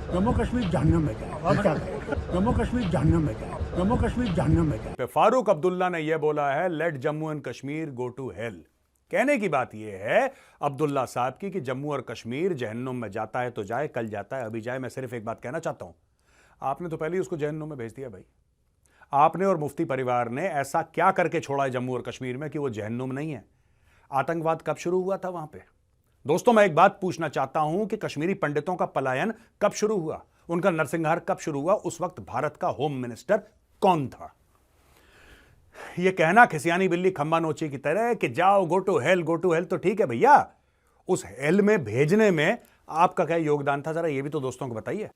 जम्मू कश्मीर जहन्नम में गया और क्या करें? जम्मू कश्मीर जहन्नम में गया, जम्मू कश्मीर जहन्नम में गया। फारूक अब्दुल्ला ने यह बोला है, let Jammu and Kashmir go to hell. कहने की बात यह है अब्दुल्ला साहब की कि जम्मू और कश्मीर जहन्नुम में जाता है तो जाए, कल जाता है अभी जाए। मैं सिर्फ एक बात कहना चाहता हूं, आपने तो पहले ही उसको जहन्नुम में भेज दिया भाई। आपने और मुफ्ती परिवार ने ऐसा क्या करके छोड़ा है जम्मू और कश्मीर में कि वो जहन्नुम नहीं है? आतंकवाद कब शुरू हुआ था वहां पे? दोस्तों, मैं एक बात पूछना चाहता हूं कि कश्मीरी पंडितों का पलायन कब शुरू हुआ, उनका नरसंहार कब शुरू हुआ? उस वक्त भारत का होम मिनिस्टर कौन था? यह कहना खिसियानी बिल्ली खंबा नोची की तरह कि जाओ गो टू हेल तो ठीक है भैया, उस हेल में भेजने में आपका क्या योगदान था, जरा यह भी तो दोस्तों को बताइए।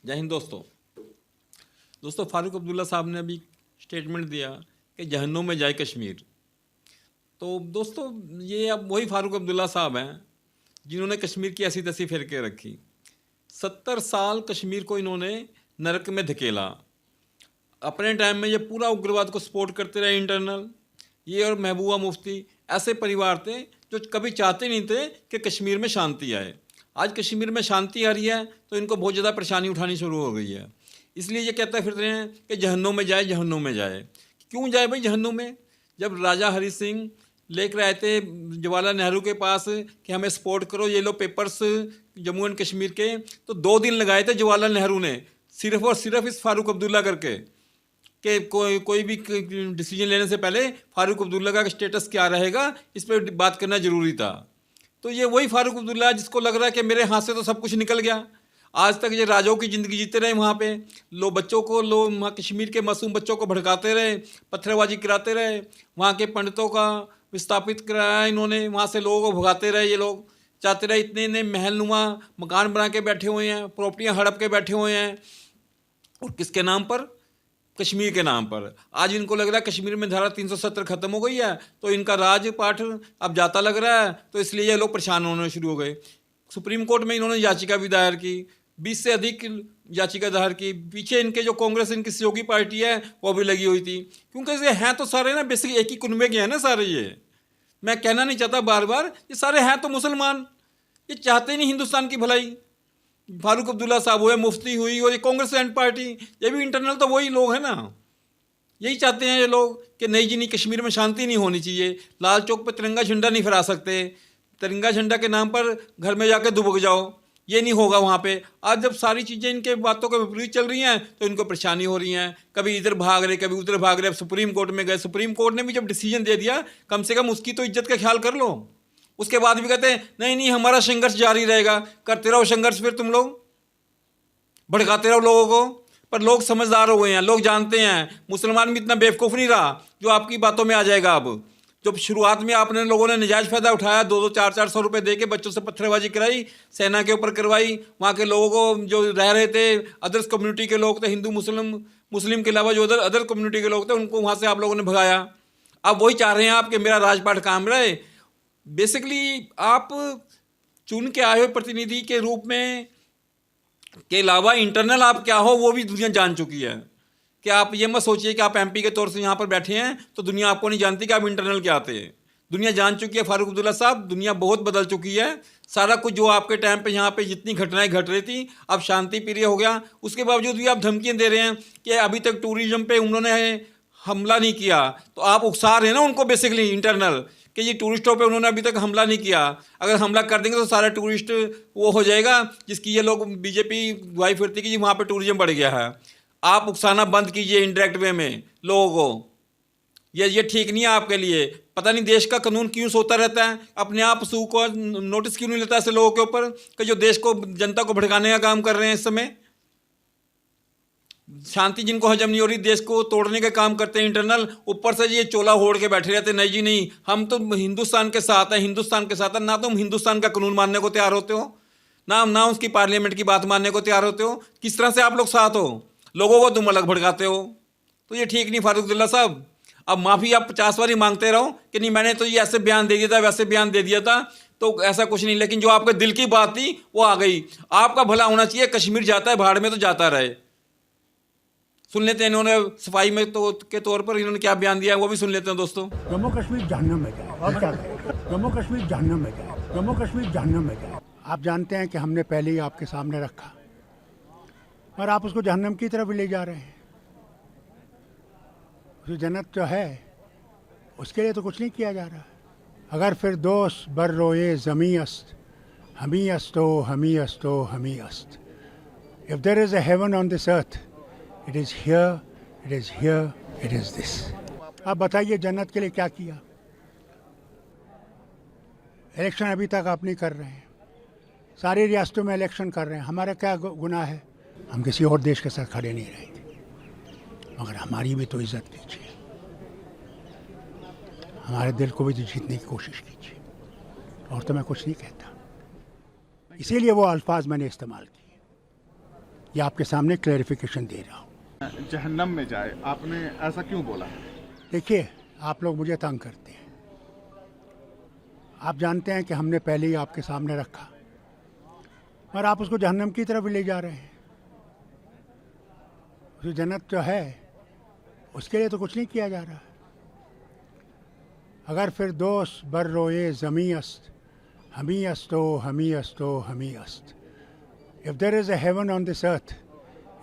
जय हिंद दोस्तों, फारूक अब्दुल्ला साहब ने अभी स्टेटमेंट दिया कि जहन्नुम में जाए कश्मीर। तो दोस्तों, ये अब वही फारूक अब्दुल्ला साहब हैं जिन्होंने कश्मीर की ऐसी तैसी फेर के रखी। 70 साल कश्मीर को इन्होंने नरक में धकेला। अपने टाइम में ये पूरा उग्रवाद को सपोर्ट करते रहे इंटरनल। ये और महबूबा मुफ्ती ऐसे परिवार थे जो कभी चाहते नहीं थे कि कश्मीर में शांति आए। आज कश्मीर में शांति आ रही है तो इनको बहुत ज़्यादा परेशानी उठानी शुरू हो गई है। इसलिए ये कहते फिरते हैं कि जहन्नुम में जाए, जहन्नुम में जाए। क्यों जाए भाई जहन्नुम में? जब राजा हरि सिंह लेकर आए थे जवाहरलाल नेहरू के पास कि हमें सपोर्ट करो, ये लो पेपर्स जम्मू एंड कश्मीर के, तो 2 दिन लगाए थे जवाहरलाल नेहरू ने सिर्फ और सिर्फ इस फारूक अब्दुल्ला करके कि कोई भी डिसीजन लेने से पहले फारूक अब्दुल्ला का स्टेटस क्या रहेगा इस पर बात करना ज़रूरी था। तो ये वही फारूक अब्दुल्ला जिसको लग रहा है कि मेरे हाथ से तो सब कुछ निकल गया। आज तक ये राजाओं की ज़िंदगी जीते रहे वहाँ पे, वहाँ कश्मीर के मासूम बच्चों को भड़काते रहे, पत्थरबाजी कराते रहे, वहाँ के पंडितों का विस्थापित कराया इन्होंने, वहाँ से लोगों को भगाते रहे। ये लोग चाहते रहे, इतने महलनुमा मकान बना के बैठे हुए हैं, प्रॉपर्टियाँ हड़प के बैठे हुए हैं, और किसके नाम पर? कश्मीर के नाम पर। आज इनको लग रहा है कश्मीर में धारा 370 खत्म हो गई है तो इनका राजपाठ अब जाता लग रहा है, तो इसलिए ये लोग परेशान होने शुरू हो गए। सुप्रीम कोर्ट में इन्होंने याचिका भी दायर की, 20 से अधिक याचिका दायर की। पीछे इनके जो कांग्रेस, इनकी सहयोगी पार्टी है, वो भी लगी हुई थी, क्योंकि ये हैं तो सारे ना बेसिक एक ही कुनबे के हैं ना सारे। ये मैं कहना नहीं चाहता बार बार, ये सारे हैं तो मुसलमान, ये चाहते नहीं हिंदुस्तान की भलाई। फारूक अब्दुल्ला साहब हुए, मुफ्ती हुई, और ये कांग्रेस एंड पार्टी, ये भी इंटरनल तो वही लोग हैं ना। यही चाहते हैं ये लोग कि नहीं जी नहीं, कश्मीर में शांति नहीं होनी चाहिए, लाल चौक पर तिरंगा झंडा नहीं फहरा सकते, तिरंगा झंडा के नाम पर घर में जाकर दुबक जाओ, ये नहीं होगा वहाँ पे। आज जब सारी चीज़ें इनके बातों के विपरीत चल रही हैं तो इनको परेशानी हो रही हैं, कभी इधर भाग रहे, कभी उधर भाग रहे। अब सुप्रीम कोर्ट में गए, सुप्रीम कोर्ट ने भी जब डिसीजन दे दिया, कम से कम उसकी तो इज्जत का ख्याल कर लो। उसके बाद भी कहते हैं नहीं नहीं हमारा संघर्ष जारी रहेगा। करते रहो संघर्ष, फिर तुम लोग भड़काते रहो लोगों को। पर लोग समझदार हो गए हैं, लोग जानते हैं, मुसलमान भी इतना बेवकूफ़ नहीं रहा जो आपकी बातों में आ जाएगा। अब जब शुरुआत में आपने लोगों ने नजायज़ फ़ायदा उठाया, 2-2, 400 रुपये दे के बच्चों से पत्थरबाजी कराई, सेना के ऊपर करवाई, वहाँ के लोगों को जो रह रहे थे, अदर्स कम्युनिटी के लोग थे, हिंदू मुस्लिम के अलावा जो अदर कम्युनिटी के लोग थे, उनको वहाँ से आप लोगों ने भगाया। अब वही चाह रहे हैं आप कि मेरा राजपाट काम रहे। बेसिकली आप चुन के आए हुए प्रतिनिधि के रूप में के अलावा इंटरनल आप क्या हो वो भी दुनिया जान चुकी है। कि आप ये मत सोचिए कि आप एमपी के तौर से यहाँ पर बैठे हैं तो दुनिया आपको नहीं जानती कि आप इंटरनल क्या आते हैं। दुनिया जान चुकी है फारूक अब्दुल्ला साहब, दुनिया बहुत बदल चुकी है। सारा कुछ जो आपके टाइम पे यहाँ पे जितनी घटनाएं घट रही थी, अब शांति प्रिय हो गया। उसके बावजूद भी आप धमकियाँ दे रहे हैं कि अभी तक टूरिज्म पे उन्होंने हमला नहीं किया, तो आप उकसा रहे हैं ना उनको बेसिकली इंटरनल कि ये टूरिस्टों पे उन्होंने अभी तक हमला नहीं किया। अगर हमला कर देंगे तो सारा टूरिस्ट वो हो जाएगा जिसकी ये लोग बीजेपी दुआई फिरती कि जी वहाँ पे टूरिज्म बढ़ गया है। आप उकसाना बंद कीजिए इंडायरेक्ट वे में लोगों को, ये ठीक नहीं है आपके लिए। पता नहीं देश का कानून क्यों सोता रहता है, अपने आप सू को नोटिस क्यों नहीं लेता ऐसे लोगों के ऊपर कि जो देश को, जनता को भड़काने का काम कर रहे हैं। इस समय शांति जिनको हजम नहीं हो रही, देश को तोड़ने का काम करते हैं इंटरनल, ऊपर से ये चोला ओढ़ के बैठे रहते हैं। नहीं जी नहीं, हम तो हिंदुस्तान के साथ हैं, हिंदुस्तान के साथ है। ना तुम हिंदुस्तान का कानून मानने को तैयार होते हो, ना उसकी पार्लियामेंट की बात मानने को तैयार होते हो। किस तरह से आप लोग साथ हो? लोगों को तुम अलग भड़काते हो, तो ये ठीक नहीं फारूक अब्दुल्ला साहब। अब माफ़ी आप 50 बार ही मांगते रहो कि नहीं मैंने तो ये ऐसे बयान दे दिया था, वैसे बयान दे दिया था, तो ऐसा कुछ नहीं। लेकिन जो आपके दिल की बात थी वो आ गई। आपका भला होना चाहिए, कश्मीर जाता है भाड़ में तो जाता रहे। सुन लेते हैं इन्होंने सफाई में तो के तौर पर इन्होंने क्या बयान दिया है, वो भी सुन लेते हैं दोस्तों। जम्मू कश्मीर जहन्नम में गया और क्या करें? जम्मू कश्मीर जहन्नम में गया। जम्मू कश्मीर जहन्नम में जाए। आप जानते हैं कि हमने पहले ही आपके सामने रखा और आप उसको जहन्नम की तरफ ले जा रहे हैं। जो जन्नत जो है उसके लिए तो कुछ नहीं किया जा रहा। अगर फिर दोस्त बर रोए ज़मी अस्त, हमी अस्तो हमी अस्तो हमी अस्त। If there is a heaven on this earth, it is here, it is here, it is this. आप बताइए जन्नत के लिए क्या किया? इलेक्शन अभी तक आप नहीं कर रहे हैं। सारी रियासतों में इलेक्शन कर रहे हैं। हमारा क्या गुनाह है? हम किसी और देश के साथ खड़े नहीं रहेंगे, मगर हमारी भी तो इज्जत कीजिए, हमारे दिल को भी तो जीतने की कोशिश कीजिए। और तो मैं कुछ नहीं कहता, इसीलिए वो अल्फाज मैंने इस्तेमाल किए। ये आपके सामने क्लैरिफिकेशन दे रहा हूँ। जहन्नम में जाए, आपने ऐसा क्यों बोला? देखिए, आप लोग मुझे तंग करते हैं। आप जानते हैं कि हमने पहले ही आपके सामने रखा और आप उसको जहन्नम की तरफ ले जा रहे हैं। जो जन्नत जो है उसके लिए तो कुछ नहीं किया जा रहा। अगर फिर दोस्त बर रोए ज़मी अस्त, हमी अस्तो हमी अस्तो हमी अस्त। If there is a heaven on this earth,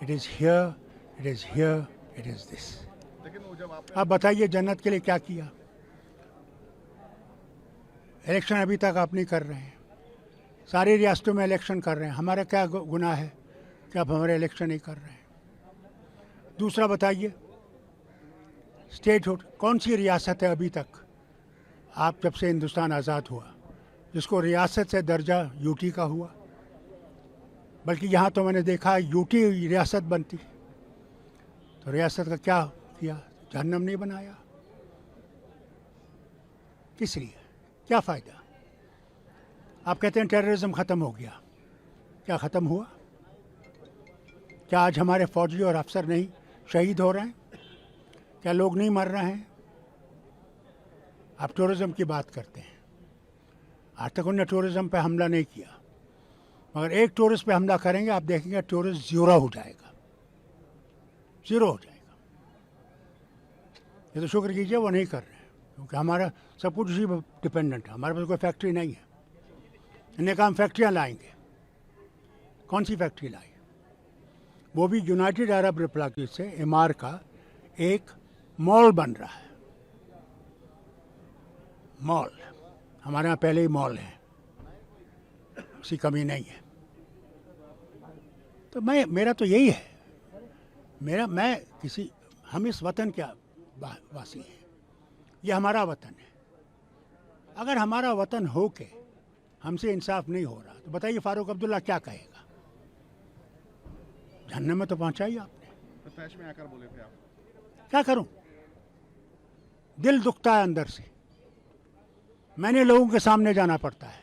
it is here, it is here, it is this. लेकिन वो जब आप बताइए जन्नत के लिए क्या किया? इलेक्शन अभी तक आप नहीं कर रहे हैं। सारी रियासतों में इलेक्शन कर रहे हैं। हमारा क्या गुनाह है कि आप हमारे इलेक्शन नहीं कर रहे हैं? दूसरा बताइए, स्टेटहुड कौन सी रियासत है अभी तक, आप जब से हिंदुस्तान आज़ाद हुआ, जिसको रियासत से दर्जा यूटी का हुआ? बल्कि यहाँ तो मैंने देखा यूटी रियासत बनती, तो रियासत का क्या किया? जहन्नम नहीं बनाया। किस लिए? क्या फ़ायदा? आप कहते हैं टेररिज्म ख़त्म हो गया। क्या ख़त्म हुआ? क्या आज हमारे फौजी और अफसर नहीं शहीद हो रहे हैं? क्या लोग नहीं मर रहे हैं? आप टूरिज़्म की बात करते हैं। आज तक उन्होंने टूरिज़्म पे हमला नहीं किया, मगर एक टूरिस्ट पे हमला करेंगे, आप देखेंगे टूरिस्ट ज़ीरो हो जाएगा, ज़ीरो हो जाएगा। ये तो शुक्र कीजिए वो नहीं कर रहे हैं, क्योंकि हमारा सब कुछ उसी पर डिपेंडेंट है। हमारे पास कोई फैक्ट्री नहीं है। इन्हें कहा हम फैक्ट्रियाँ लाएंगे। कौन सी फैक्ट्री लाई? वो भी यूनाइटेड अरब रिपब्लिक से इमार का एक मॉल बन रहा है। मॉल, हमारे यहाँ पहले ही मॉल है, उसकी कमी नहीं है। तो मेरा तो यही है, हम इस वतन के वासी हैं। ये हमारा वतन है। अगर हमारा वतन हो के हमसे इंसाफ नहीं हो रहा, तो बताइए फारूक अब्दुल्ला क्या कहेगा? जहन्नम में तो पहुंचाई आपने। तो तैश में आकर बोले थे आप। क्या करूं? दिल दुखता है अंदर से। मैंने लोगों के सामने जाना पड़ता है,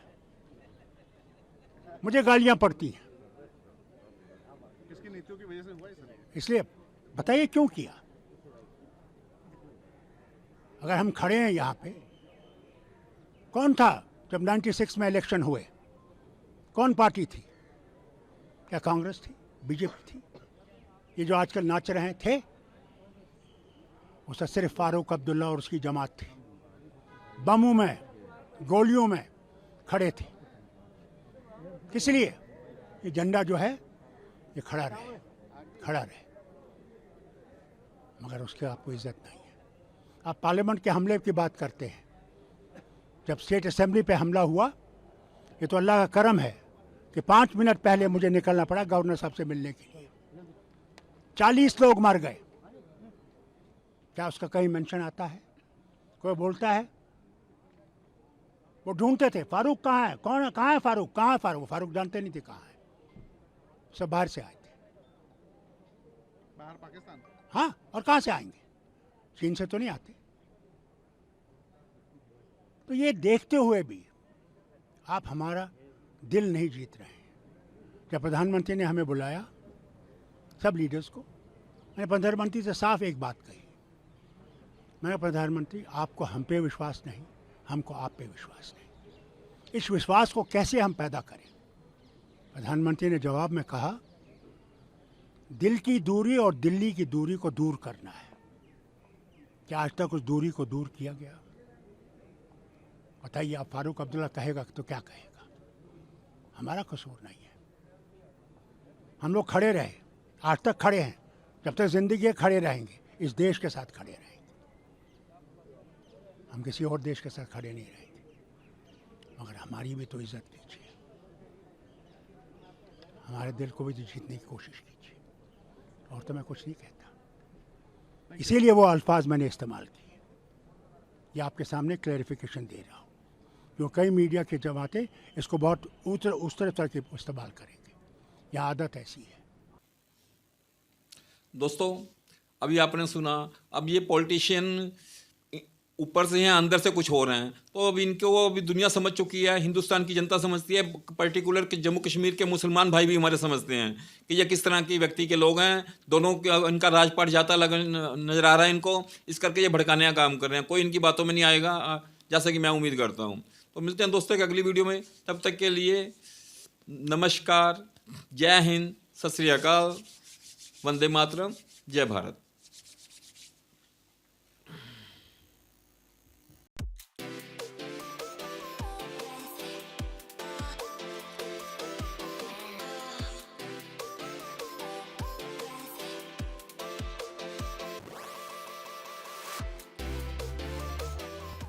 मुझे गालियां पड़ती हैं। किसकी नीतियों की वजह से हुआ ये? इसलिए बताइए क्यों किया? अगर हम खड़े हैं यहाँ पे, कौन था जब 96 में इलेक्शन हुए? कौन पार्टी थी? क्या कांग्रेस थी? बीजेपी थी? ये जो आजकल नाच रहे थे, उसका सिर्फ फारूक अब्दुल्ला और उसकी जमात थी। बमों में, गोलियों में खड़े थे। किस लिए? ये झंडा जो है ये खड़ा रहे, खड़ा रहे। मगर उसके आपको इज्जत नहीं है। आप पार्लियामेंट के हमले की बात करते हैं। जब स्टेट असेंबली पे हमला हुआ, ये तो अल्लाह का करम है कि 5 मिनट पहले मुझे निकलना पड़ा गवर्नर साहब से मिलने के लिए। 40 लोग मर गए। क्या उसका कहीं मेंशन आता है? कोई बोलता है? वो ढूंढते थे फारूक कहाँ है, कौन है, कहाँ है फारूक, कहाँ है फारूक? फारूक जानते नहीं थे कहाँ है। सब बाहर से आए थे। बाहर पाकिस्तान? हाँ, और कहाँ से आएंगे? चीन से तो नहीं आते। तो ये देखते हुए भी आप हमारा दिल नहीं जीत रहे हैं। जब प्रधानमंत्री ने हमें बुलाया, सब लीडर्स को, मैंने प्रधानमंत्री से साफ एक बात कही। मैंने प्रधानमंत्री, आपको हम पे विश्वास नहीं, हमको आप पे विश्वास नहीं। इस विश्वास को कैसे हम पैदा करें? प्रधानमंत्री ने जवाब में कहा, दिल की दूरी और दिल्ली की दूरी को दूर करना है। क्या आज तक उस दूरी को दूर किया गया? बताइए, आप फारूक अब्दुल्ला कहेगा तो क्या कहेगा? हमारा कसूर नहीं है। हम लोग खड़े रहे, आज तक खड़े हैं, जब तक जिंदगी है खड़े रहेंगे, इस देश के साथ खड़े रहेंगे। हम किसी और देश के साथ खड़े नहीं रहेंगे, मगर हमारी भी तो इज्जत कीजिए, हमारे दिल को भी तो जीतने की कोशिश कीजिए। और तो मैं कुछ नहीं कहता, इसीलिए वो अल्फाज मैंने इस्तेमाल किए। ये आपके सामने क्लैरिफिकेशन दे रहा हूँ, जो कई मीडिया के जमाते इसको बहुत उस तरह के इस्तेमाल करेंगे। यह आदत ऐसी है। दोस्तों, अभी आपने सुना, अब ये पॉलिटिशियन ऊपर से हैं, अंदर से कुछ हो रहे हैं, तो अब इनको अभी दुनिया समझ चुकी है, हिंदुस्तान की जनता समझती है, पर्टिकुलर के जम्मू कश्मीर के मुसलमान भाई भी हमारे समझते हैं कि ये किस तरह की व्यक्ति के लोग हैं। दोनों इनका राजपाट जाता नजर आ रहा है इनको, इस करके ये भड़काने का काम कर रहे हैं। कोई इनकी बातों में नहीं आएगा, जैसा कि मैं उम्मीद करता हूँ। तो मिलते हैं दोस्तों एक अगली वीडियो में, तब तक के लिए नमस्कार, जय हिंद, सत श्री अकाल, वंदे मातरम, जय भारत।